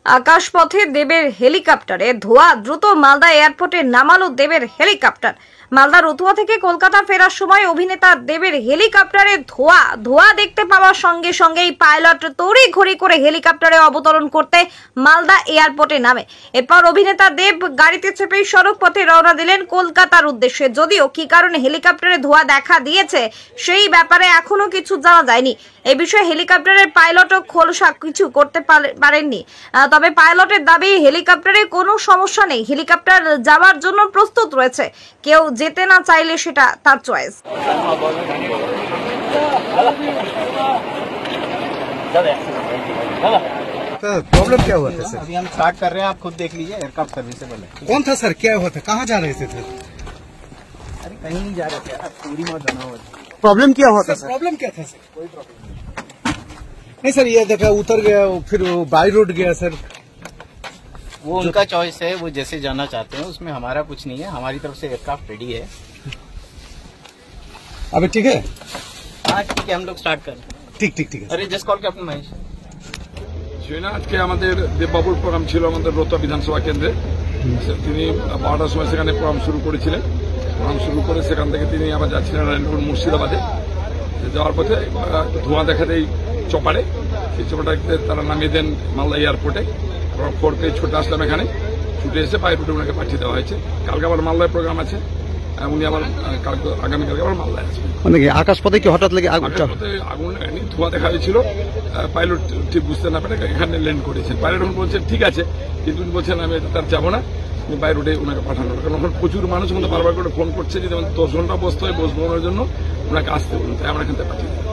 আকাশপথে দেবের হেলিকপ্টারে ধোঁয়া, দ্রুত মালদা এয়ারপোর্টে নামালো দেবের হেলিকপ্টার। মালদা রতুয়া থেকে কলকাতা ফেরার সময় অভিনেতা দেবের হেলিকপ্টারে ধোঁয়া দেখতে পাওয়ার সঙ্গে সঙ্গেই পাইলট তড়িঘড়ি করে হেলিকপ্টারে অবতরণ করতে মালদা এয়ারপোর্টে নামে। এরপর অভিনেতা দেব গাড়িতে চেপেই সড়ক পথে রওনা দিলেন কলকাতার উদ্দেশ্যে। যদিও কি কারণে হেলিকপ্টারে ধোঁয়া দেখা দিয়েছে সেই ব্যাপারে এখনো কিছু জানা যায়নি। এই বিষয়ে হেলিকপ্টারের পাইলটও খোলসা কিছু করতে পারেননি। তবে পাইলটের দাবি, হেলিকপ্টারে কোনো সমস্যা নেই, হেলিকপ্টার যাওয়ার জন্য প্রস্তুত রয়েছে। কেউ যেতে না চাইলে সেটা তার চয়েস। प्रॉब्लम क्या हुआ था सर? अभी हम स्टार्ट कर रहे हैं, आप खुद देख लीजिए एयरक्राफ्ट सर्विसेबल है। कौन था सर, क्या हुआ था, कहाँ जा रहे थे सर? अरे कहीं नहीं जा रहे थे, आप पूरी मत बना हुआ। प्रॉब्लम क्या हुआ था सर? प्रॉब्लम क्या था सर? कोई प्रॉब्लम नहीं सर, ये देखा उतर गया, फिर बाई रोड गया सर। वो उनका चॉइस है, वो जैसे जाना चाहते हैं, उसमें हमारा कुछ नहीं है। हमारी तरफ से एयरक्राफ्ट रेडी है। अभी ठीक है? हाँ ठीक है, हम लोग स्टार्ट करें। ঠিক ঠিক ঠিক আছে। अरे जस्ट कॉल कैप्टन महेश। আজকে আমাদের দেববাবুর প্রোগ্রাম ছিল আমাদের রতুয়া বিধানসভা কেন্দ্রে। তিনি 12টার সময় সেখানে প্রোগ্রাম শুরু করেছিলেন। প্রোগ্রাম শুরু করে সেখান থেকে তিনি আবার যাচ্ছিলেন নারায়ণপুর মুর্শিদাবাদে। যাওয়ার পথে ধোঁয়া দেখা দেয় চপারে, সেই চপারটাকে তারা নামিয়ে দেন মালদা এয়ারপোর্টে। ফোরকে ছুটে আসলাম এখানে, ছুটে এসে পাইলটে ওনাকে পাঠিয়ে দেওয়া হয়েছে। কালকে আবার মালদায় প্রোগ্রাম আছে, উনি আবার আগামীকালকে আবার মালদায় আসবেন। মানে কি আকাশপথে কি হঠাৎ লেগে আগুন লাগেনি, ধোঁয়া দেখা হয়েছিল। পাইলট ঠিক বুঝতে না পারে এখানে ল্যান্ড করেছেন। পাইলট এখন বলছেন ঠিক আছে, কিন্তু উনি বলছেন আমি তার যাবো না, বাই রোডে ওনাকে পাঠানো। কারণ ওখানে প্রচুর মানুষ আমাদের বারবার করে ফোন করছে যে 10 ঘন্টা বসতে হয়, বসবানোর জন্য ওনাকে আসতে বলুন, তাই আমরা এখান থেকে পাঠিয়ে দিই।